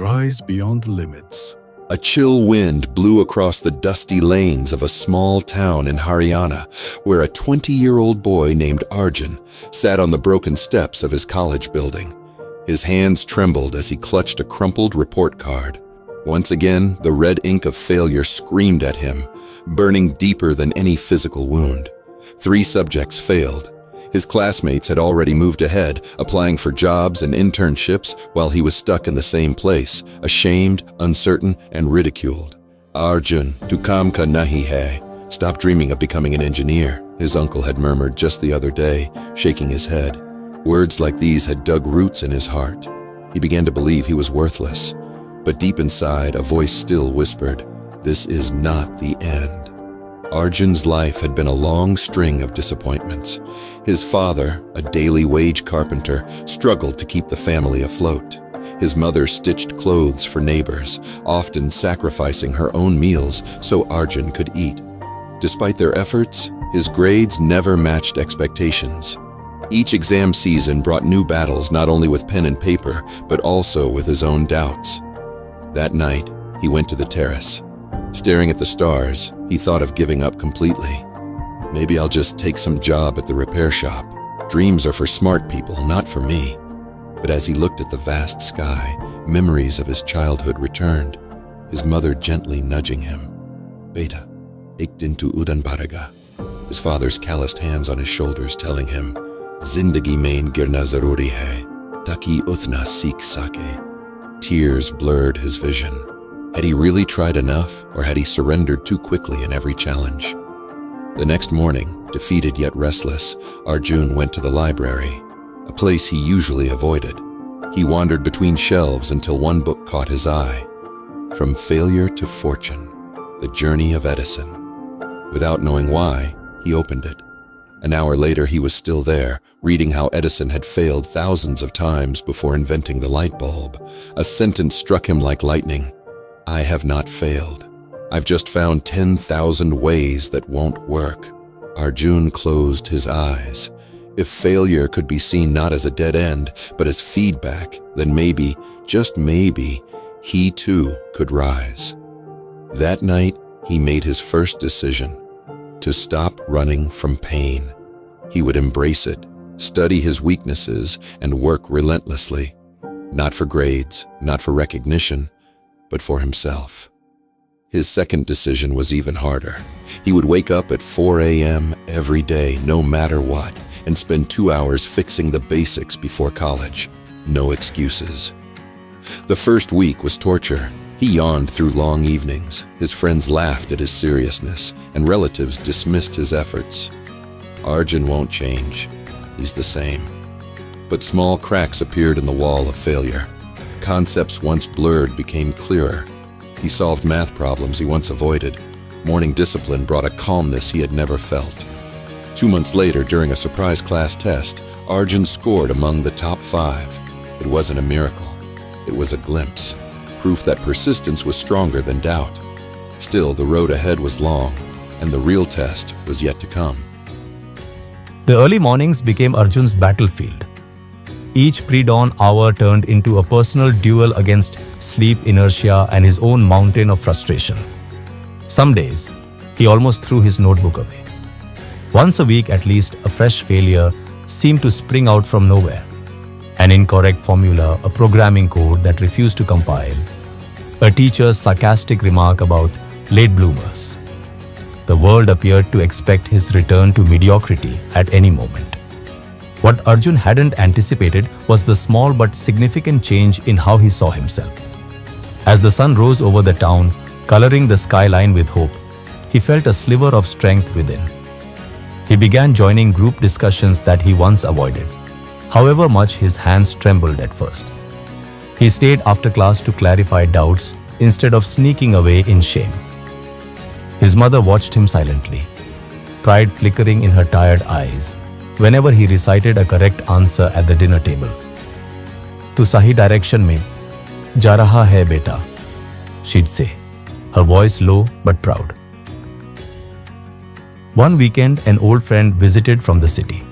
rise beyond the limits. A chill wind blew across the dusty lanes of a small town in Haryana, where a 20-year-old boy named Arjun sat on the broken steps of his college building. His hands trembled as he clutched a crumpled report card. Once again, the red ink of failure screamed at him, burning deeper than any physical wound. 3 subjects failed. His classmates had already moved ahead, applying for jobs and internships while he was stuck in the same place, ashamed, uncertain, and ridiculed. Arjun, tu kaam ka nahi hai. Stop dreaming of becoming an engineer, his uncle had murmured just the other day, shaking his head. Words like these had dug roots in his heart. He began to believe he was worthless. But deep inside, a voice still whispered, "This is not the end." Arjun's life had been a long string of disappointments. His father, a daily wage carpenter, struggled to keep the family afloat. His mother stitched clothes for neighbors, often sacrificing her own meals so Arjun could eat. Despite their efforts, his grades never matched expectations. Each exam season brought new battles not only with pen and paper, but also with his own doubts. That night, he went to the terrace. Staring at the stars, he thought of giving up completely. Maybe I'll just take some job at the repair shop. Dreams are for smart people, not for me. But as he looked at the vast sky, memories of his childhood returned, his mother gently nudging him. "Beta, ek din tu udan baraga." His father's calloused hands on his shoulders telling him, "Zindagi mein girna zaruri hai, taki utna seek sake." Tears blurred his vision. Had he really tried enough, or had he surrendered too quickly in every challenge? The next morning, defeated yet restless, Arjun went to the library, a place he usually avoided. He wandered between shelves until one book caught his eye. From Failure to Fortune, The Journey of Edison. Without knowing why, he opened it. An hour later, he was still there, reading how Edison had failed thousands of times before inventing the light bulb. A sentence struck him like lightning. "I have not failed. I've just found 10,000 ways that won't work." Arjun closed his eyes. If failure could be seen not as a dead end, but as feedback, then maybe, just maybe, he too could rise. That night, he made his first decision: to stop running from pain. He would embrace it, study his weaknesses, and work relentlessly. Not for grades, not for recognition, but for himself. His second decision was even harder. He would wake up at 4 a.m. every day, no matter what, and spend 2 hours fixing the basics before college. No excuses. The first week was torture. He yawned through long evenings. His friends laughed at his seriousness, and relatives dismissed his efforts. Arjun won't change. He's the same. But small cracks appeared in the wall of failure. Concepts once blurred became clearer. He solved math problems he once avoided. Morning discipline brought a calmness he had never felt. 2 months later, during a surprise class test, Arjun scored among the top 5. It wasn't a miracle. It was a glimpse, proof that persistence was stronger than doubt. Still, the road ahead was long, and the real test was yet to come. The early mornings became Arjun's battlefield. Each pre-dawn hour turned into a personal duel against sleep inertia and his own mountain of frustration. Some days, he almost threw his notebook away. Once a week at least, a fresh failure seemed to spring out from nowhere. An incorrect formula, a programming code that refused to compile, a teacher's sarcastic remark about late bloomers. The world appeared to expect his return to mediocrity at any moment. What Arjun hadn't anticipated was the small but significant change in how he saw himself. As the sun rose over the town, coloring the skyline with hope, he felt a sliver of strength within. He began joining group discussions that he once avoided, however much his hands trembled at first. He stayed after class to clarify doubts instead of sneaking away in shame. His mother watched him silently, pride flickering in her tired eyes whenever he recited a correct answer at the dinner table. "Tu sahi direction mein ja raha hai beta," she'd say, her voice low but proud. One weekend, an old friend visited from the city.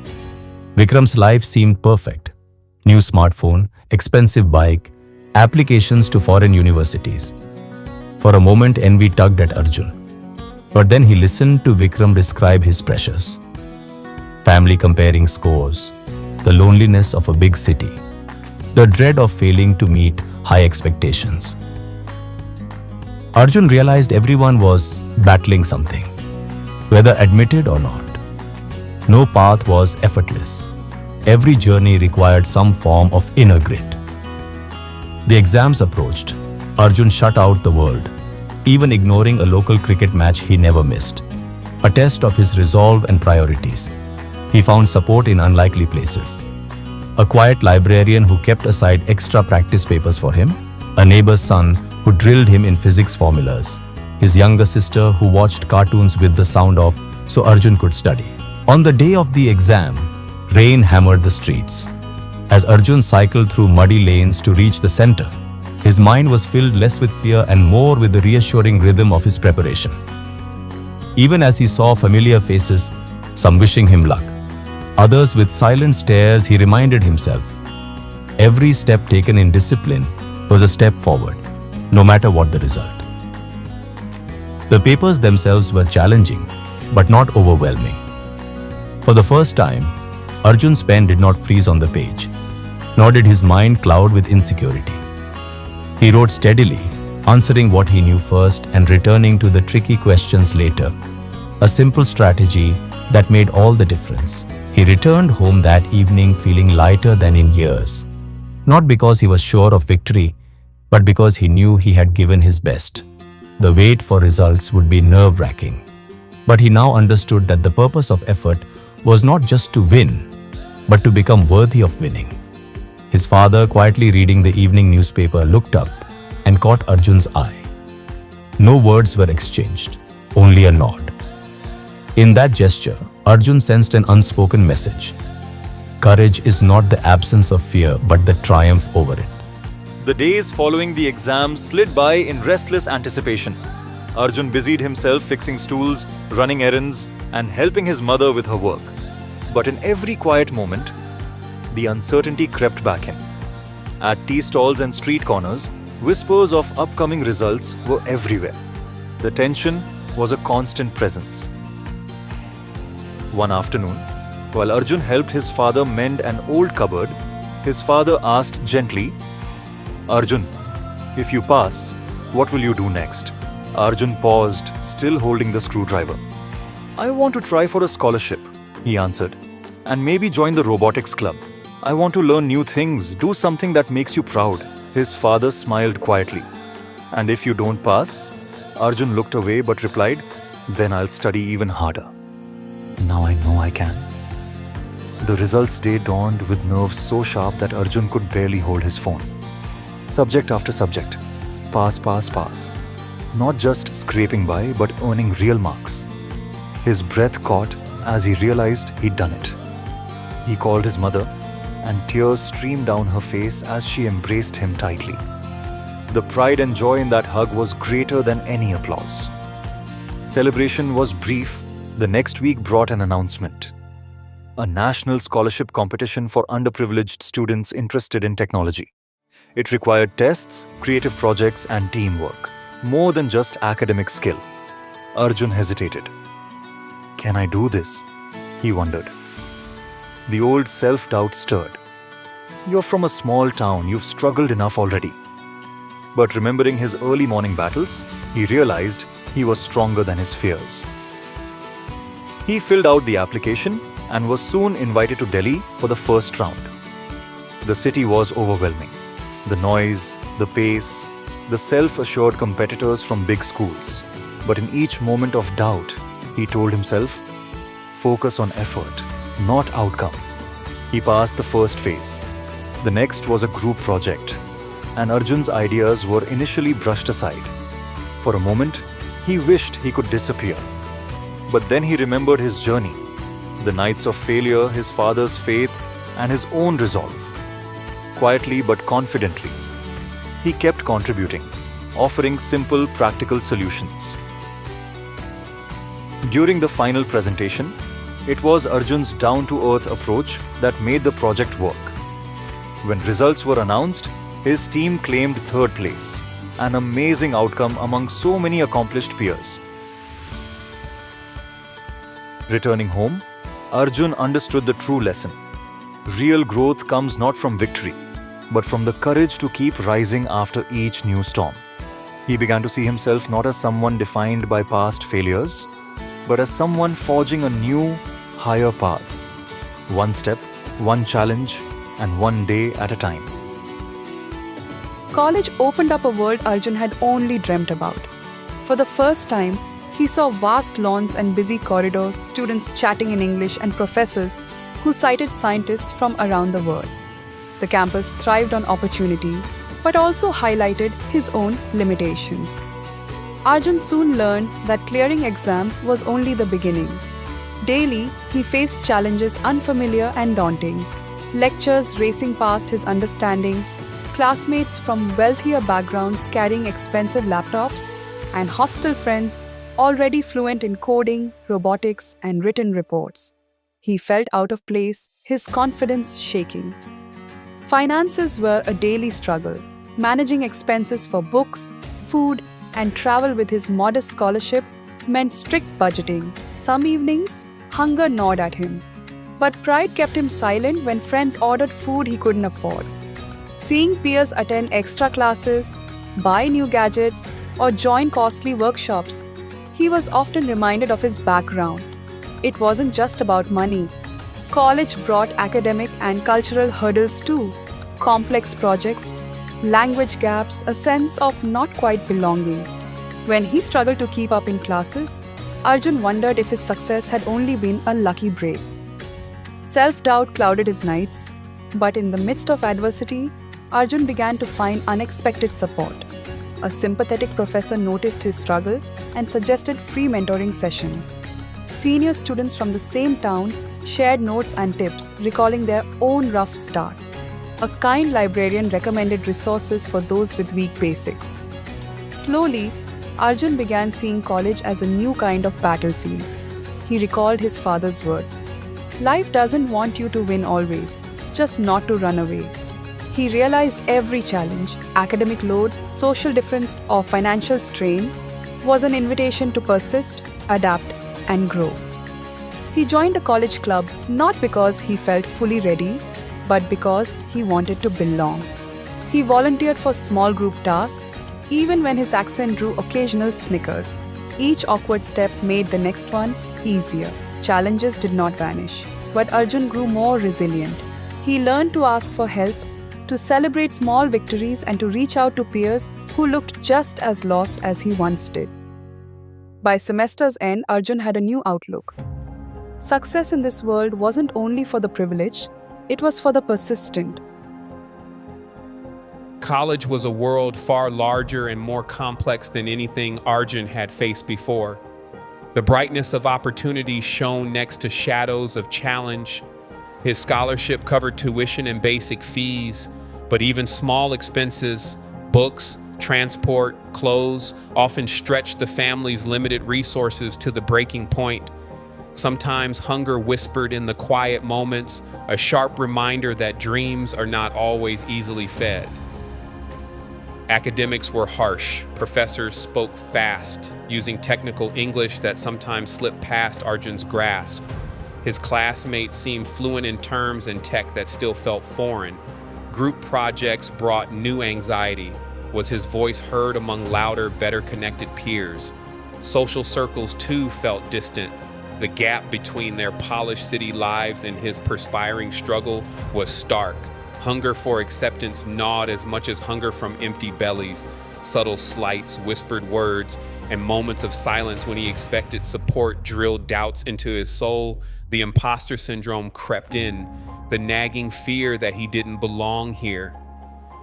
Vikram's life seemed perfect. New smartphone, expensive bike, applications to foreign universities. For a moment, envy tugged at Arjun. But then he listened to Vikram describe his pressures. Family comparing scores, the loneliness of a big city, the dread of failing to meet high expectations. Arjun realized everyone was battling something, whether admitted or not. No path was effortless. Every journey required some form of inner grit. The exams approached. Arjun shut out the world, even ignoring a local cricket match he never missed. A test of his resolve and priorities. He found support in unlikely places. A quiet librarian who kept aside extra practice papers for him, a neighbor's son who drilled him in physics formulas, his younger sister who watched cartoons with the sound off so Arjun could study. On the day of the exam, rain hammered the streets. As Arjun cycled through muddy lanes to reach the center, his mind was filled less with fear and more with the reassuring rhythm of his preparation. Even as he saw familiar faces, some wishing him luck, others with silent stares, he reminded himself, every step taken in discipline was a step forward, no matter what the result. The papers themselves were challenging, but not overwhelming. For the first time, Arjun's pen did not freeze on the page, nor did his mind cloud with insecurity. He wrote steadily, answering what he knew first and returning to the tricky questions later, a simple strategy that made all the difference. He returned home that evening feeling lighter than in years, not because he was sure of victory, but because he knew he had given his best. The wait for results would be nerve-wracking, but he now understood that the purpose of effort was not just to win, but to become worthy of winning. His father, quietly reading the evening newspaper, looked up and caught Arjun's eye. No words were exchanged, only a nod. In that gesture, Arjun sensed an unspoken message. Courage is not the absence of fear, but the triumph over it. The days following the exam slid by in restless anticipation. Arjun busied himself fixing stools, running errands, and helping his mother with her work. But in every quiet moment, the uncertainty crept back in. At tea stalls and street corners, whispers of upcoming results were everywhere. The tension was a constant presence. One afternoon, while Arjun helped his father mend an old cupboard, his father asked gently, "Arjun, if you pass, what will you do next?" Arjun paused, still holding the screwdriver. "I want to try for a scholarship," he answered, "and maybe join the robotics club. I want to learn new things, do something that makes you proud." His father smiled quietly. "And if you don't pass?" Arjun looked away but replied, "Then I'll study even harder. Now I know I can." The results day dawned with nerves so sharp that Arjun could barely hold his phone. Subject after subject. Pass, pass, pass. Not just scraping by, but earning real marks. His breath caught as he realized he'd done it. He called his mother, and tears streamed down her face as she embraced him tightly. The pride and joy in that hug was greater than any applause. Celebration was brief. The next week brought an announcement. A national scholarship competition for underprivileged students interested in technology. It required tests, creative projects, and teamwork, more than just academic skill. Arjun hesitated. "Can I do this?" he wondered. The old self-doubt stirred. "You're from a small town, you've struggled enough already." But remembering his early morning battles, he realized he was stronger than his fears. He filled out the application and was soon invited to Delhi for the first round. The city was overwhelming. The noise, the pace, the self-assured competitors from big schools. But in each moment of doubt, he told himself, focus on effort, not outcome. He passed the first phase. The next was a group project, and Arjun's ideas were initially brushed aside. For a moment, he wished he could disappear. But then he remembered his journey, the nights of failure, his father's faith, and his own resolve. Quietly but confidently, he kept contributing, offering simple, practical solutions. During the final presentation, it was Arjun's down-to-earth approach that made the project work. When results were announced, His team claimed third place, an amazing outcome among so many accomplished peers. Returning home, Arjun understood the true lesson. Real growth comes not from victory, but from the courage to keep rising after each new storm. He began to see himself not as someone defined by past failures, but as someone forging a new, higher path. One step, one challenge, and one day at a time. College opened up a world Arjun had only dreamt about. For the first time, he saw vast lawns and busy corridors, students chatting in English, and professors who cited scientists from around the world. The campus thrived on opportunity, but also highlighted his own limitations. Arjun soon learned that clearing exams was only the beginning. Daily, he faced challenges unfamiliar and daunting. Lectures racing past his understanding, classmates from wealthier backgrounds carrying expensive laptops, and hostile friends already fluent in coding, robotics, and written reports. He felt out of place, his confidence shaking. Finances were a daily struggle. Managing expenses for books, food, and travel with his modest scholarship meant strict budgeting. Some evenings, hunger gnawed at him. But pride kept him silent when friends ordered food he couldn't afford. Seeing peers attend extra classes, buy new gadgets, or join costly workshops, he was often reminded of his background. It wasn't just about money. College brought academic and cultural hurdles too. Complex projects, language gaps, a sense of not quite belonging. When he struggled to keep up in classes, Arjun wondered if his success had only been a lucky break. Self-doubt clouded his nights, but in the midst of adversity, Arjun began to find unexpected support. A sympathetic professor noticed his struggle and suggested free mentoring sessions. Senior students from the same town shared notes and tips, recalling their own rough starts. A kind librarian recommended resources for those with weak basics. Slowly, Arjun began seeing college as a new kind of battlefield. He recalled his father's words. Life doesn't want you to win always, just not to run away. He realized every challenge, academic load, social difference, or financial strain, was an invitation to persist, adapt, and grow. He joined a college club not because he felt fully ready, but because he wanted to belong. He volunteered for small group tasks, even when his accent drew occasional snickers. Each awkward step made the next one easier. Challenges did not vanish, but Arjun grew more resilient. He learned to ask for help, to celebrate small victories, and to reach out to peers who looked just as lost as he once did. By semester's end, Arjun had a new outlook. Success in this world wasn't only for the privileged, it was for the persistent. College was a world far larger and more complex than anything Arjun had faced before. The brightness of opportunity shone next to shadows of challenge. His scholarship covered tuition and basic fees, but even small expenses, books, transport, clothes, often stretched the family's limited resources to the breaking point. Sometimes hunger whispered in the quiet moments, a sharp reminder that dreams are not always easily fed. Academics were harsh. Professors spoke fast, using technical English that sometimes slipped past Arjun's grasp. His classmates seemed fluent in terms and tech that still felt foreign. Group projects brought new anxiety. Was his voice heard among louder, better connected peers? Social circles too felt distant. The gap between their polished city lives and his perspiring struggle was stark. Hunger for acceptance gnawed as much as hunger from empty bellies. Subtle slights, whispered words, and moments of silence when he expected support drilled doubts into his soul. The imposter syndrome crept in, the nagging fear that he didn't belong here.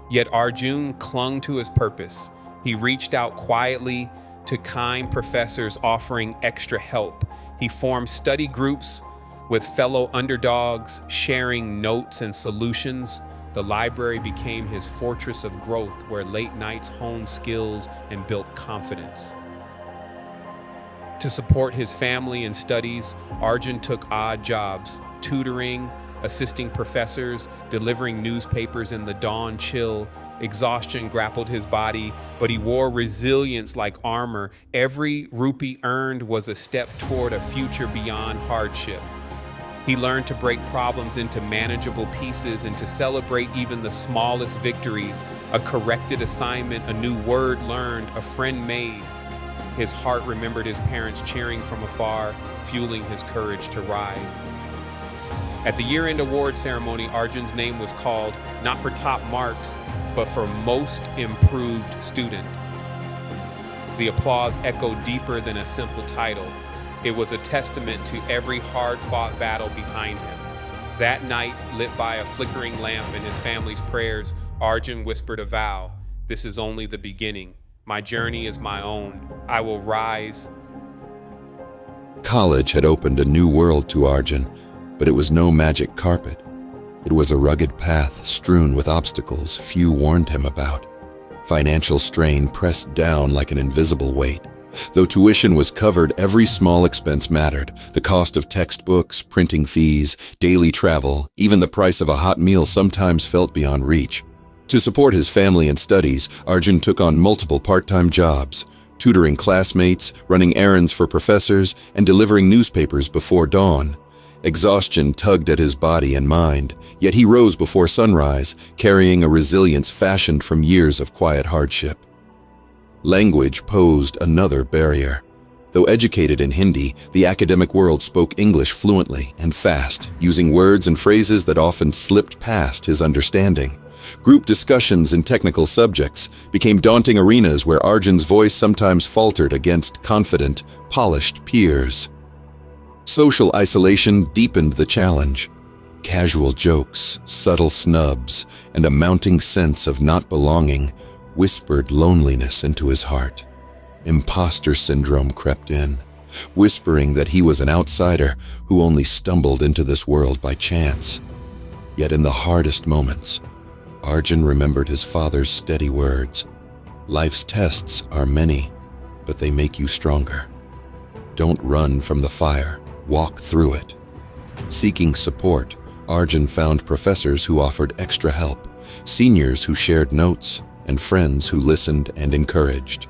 Yet Arjun clung to his purpose. He reached out quietly to kind professors offering extra help. He formed study groups with fellow underdogs, sharing notes and solutions. The library became his fortress of growth, where late nights honed skills and built confidence. To support his family and studies, Arjun took odd jobs, tutoring, assisting professors, delivering newspapers in the dawn chill. Exhaustion grappled his body, but he wore resilience like armor. Every rupee earned was a step toward a future beyond hardship. He learned to break problems into manageable pieces and to celebrate even the smallest victories, a corrected assignment, a new word learned, a friend made. His heart remembered his parents cheering from afar, fueling his courage to rise. At the year-end award ceremony, Arjun's name was called, not for top marks, but for most improved student. The applause echoed deeper than a simple title. It was a testament to every hard-fought battle behind him. That night, lit by a flickering lamp and his family's prayers, Arjun whispered a vow. This is only the beginning. My journey is my own. I will rise. College had opened a new world to Arjun, but it was no magic carpet. It was a rugged path strewn with obstacles few warned him about. Financial strain pressed down like an invisible weight. Though tuition was covered, every small expense mattered. The cost of textbooks, printing fees, daily travel, even the price of a hot meal sometimes felt beyond reach. To support his family and studies, Arjun took on multiple part-time jobs, tutoring classmates, running errands for professors, and delivering newspapers before dawn. Exhaustion tugged at his body and mind, yet he rose before sunrise, carrying a resilience fashioned from years of quiet hardship. Language posed another barrier. Though educated in Hindi, the academic world spoke English fluently and fast, using words and phrases that often slipped past his understanding. Group discussions in technical subjects became daunting arenas where Arjun's voice sometimes faltered against confident, polished peers. Social isolation deepened the challenge. Casual jokes, subtle snubs, and a mounting sense of not belonging whispered loneliness into his heart. Imposter syndrome crept in, whispering that he was an outsider who only stumbled into this world by chance. Yet in the hardest moments, Arjun remembered his father's steady words. Life's tests are many, but they make you stronger. Don't run from the fire, walk through it. Seeking support, Arjun found professors who offered extra help, seniors who shared notes, and friends who listened and encouraged.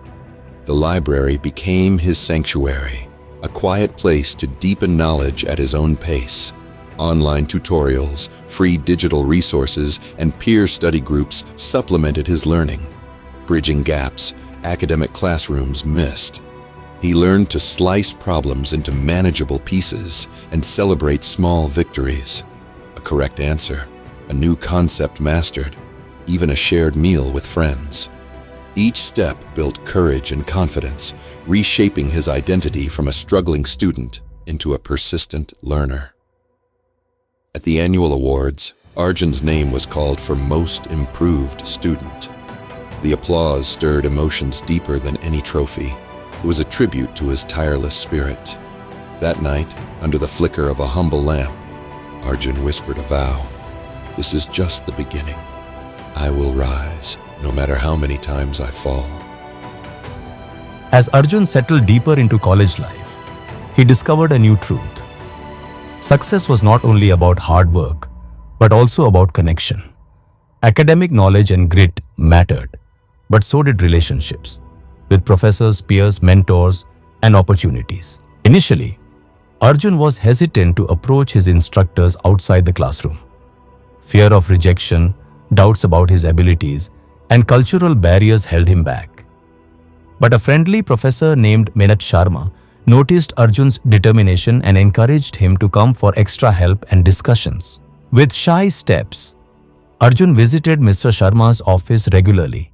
The library became his sanctuary, a quiet place to deepen knowledge at his own pace. Online tutorials, free digital resources, and peer study groups supplemented his learning, bridging gaps academic classrooms missed. He learned to slice problems into manageable pieces and celebrate small victories. A correct answer, a new concept mastered, even a shared meal with friends. Each step built courage and confidence, reshaping his identity from a struggling student into a persistent learner. At the annual awards, Arjun's name was called for Most Improved Student. The applause stirred emotions deeper than any trophy. It was a tribute to his tireless spirit. That night, under the flicker of a humble lamp, Arjun whispered a vow. This is just the beginning. I will rise, no matter how many times I fall. As Arjun settled deeper into college life, he discovered a new truth. Success was not only about hard work, but also about connection. Academic knowledge and grit mattered, but so did relationships, with professors, peers, mentors, and opportunities. Initially, Arjun was hesitant to approach his instructors outside the classroom. Fear of rejection, doubts about his abilities, and cultural barriers held him back. But a friendly professor named Minat Sharma noticed Arjun's determination and encouraged him to come for extra help and discussions. With shy steps, Arjun visited Mr. Sharma's office regularly.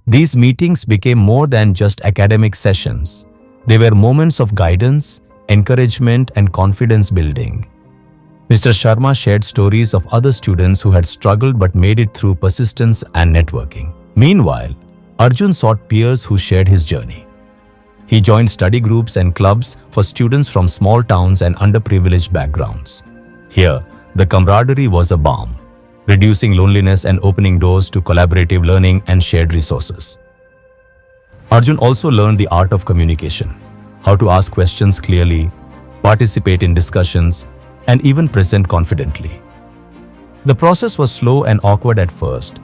These meetings became more than just academic sessions. They were moments of guidance, encouragement, and confidence building. Mr. Sharma shared stories of other students who had struggled but made it through persistence and networking. Meanwhile, Arjun sought peers who shared his journey. He joined study groups and clubs for students from small towns and underprivileged backgrounds. Here, the camaraderie was a balm, reducing loneliness and opening doors to collaborative learning and shared resources. Arjun also learned the art of communication, how to ask questions clearly, participate in discussions, and even present confidently. The process was slow and awkward at first,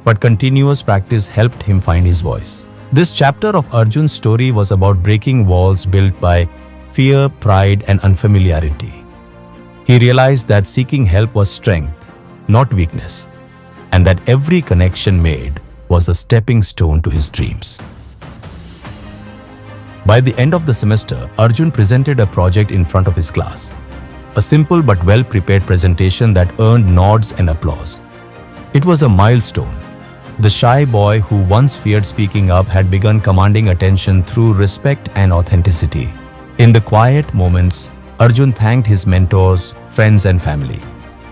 but continuous practice helped him find his voice. This chapter of Arjun's story was about breaking walls built by fear, pride, and unfamiliarity. He realized that seeking help was strength, not weakness, and that every connection made was a stepping stone to his dreams. By the end of the semester, Arjun presented a project in front of his class. A simple but well-prepared presentation that earned nods and applause. It was a milestone. The shy boy who once feared speaking up had begun commanding attention through respect and authenticity. In the quiet moments, Arjun thanked his mentors, friends, and family.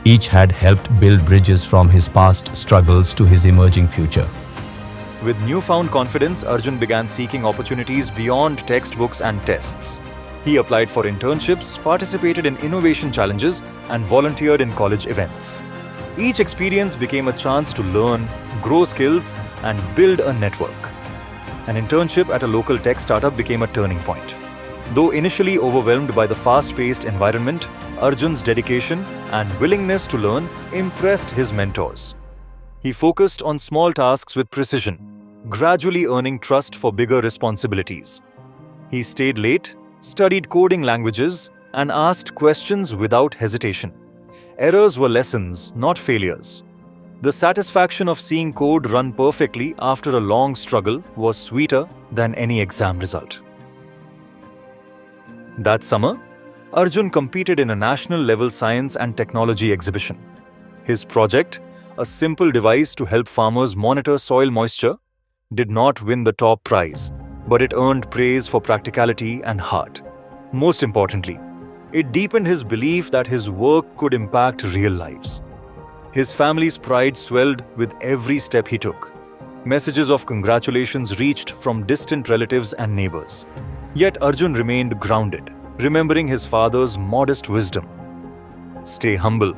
Each had helped build bridges from his past struggles to his emerging future. With newfound confidence, Arjun began seeking opportunities beyond textbooks and tests. He applied for internships, participated in innovation challenges, and volunteered in college events. Each experience became a chance to learn, grow skills, and build a network. An internship at a local tech startup became a turning point. Though initially overwhelmed by the fast-paced environment, Arjun's dedication and willingness to learn impressed his mentors. He focused on small tasks with precision, gradually earning trust for bigger responsibilities. He stayed late, studied coding languages, and asked questions without hesitation. Errors were lessons, not failures. The satisfaction of seeing code run perfectly after a long struggle was sweeter than any exam result. That summer, Arjun competed in a national-level science and technology exhibition. His project, a simple device to help farmers monitor soil moisture, did not win the top prize, but it earned praise for practicality and heart. Most importantly, it deepened his belief that his work could impact real lives. His family's pride swelled with every step he took. Messages of congratulations reached from distant relatives and neighbors. Yet Arjun remained grounded, remembering his father's modest wisdom. Stay humble,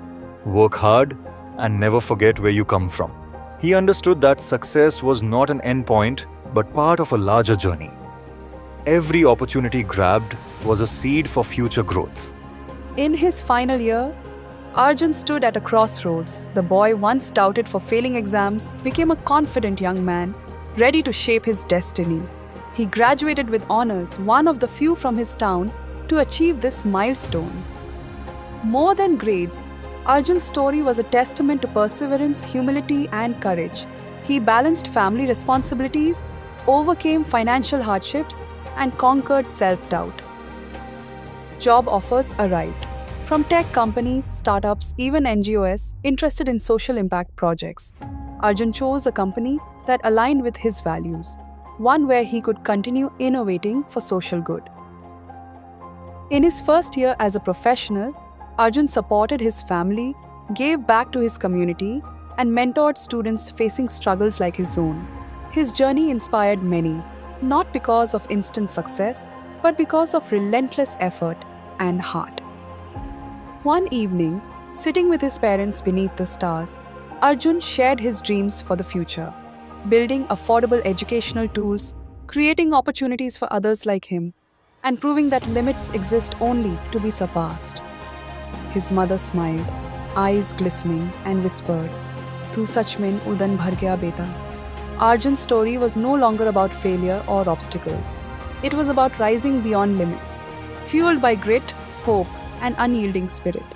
work hard, and never forget where you come from. He understood that success was not an endpoint, but part of a larger journey. Every opportunity grabbed was a seed for future growth. In his final year, Arjun stood at a crossroads. The boy once doubted for failing exams became a confident young man, ready to shape his destiny. He graduated with honors, one of the few from his town to achieve this milestone. More than grades, Arjun's story was a testament to perseverance, humility, and courage. He balanced family responsibilities, overcame financial hardships, and conquered self-doubt. Job offers arrived. From tech companies, startups, even NGOs interested in social impact projects. Arjun chose a company that aligned with his values, one where he could continue innovating for social good. In his first year as a professional, Arjun supported his family, gave back to his community, and mentored students facing struggles like his own. His journey inspired many, not because of instant success, but because of relentless effort and heart. One evening, sitting with his parents beneath the stars, Arjun shared his dreams for the future, building affordable educational tools, creating opportunities for others like him, and proving that limits exist only to be surpassed. His mother smiled, eyes glistening, and whispered, "Tu sach mein udan bhar gaya beta." Arjun's story was no longer about failure or obstacles. It was about rising beyond limits, fueled by grit, hope, and unyielding spirit.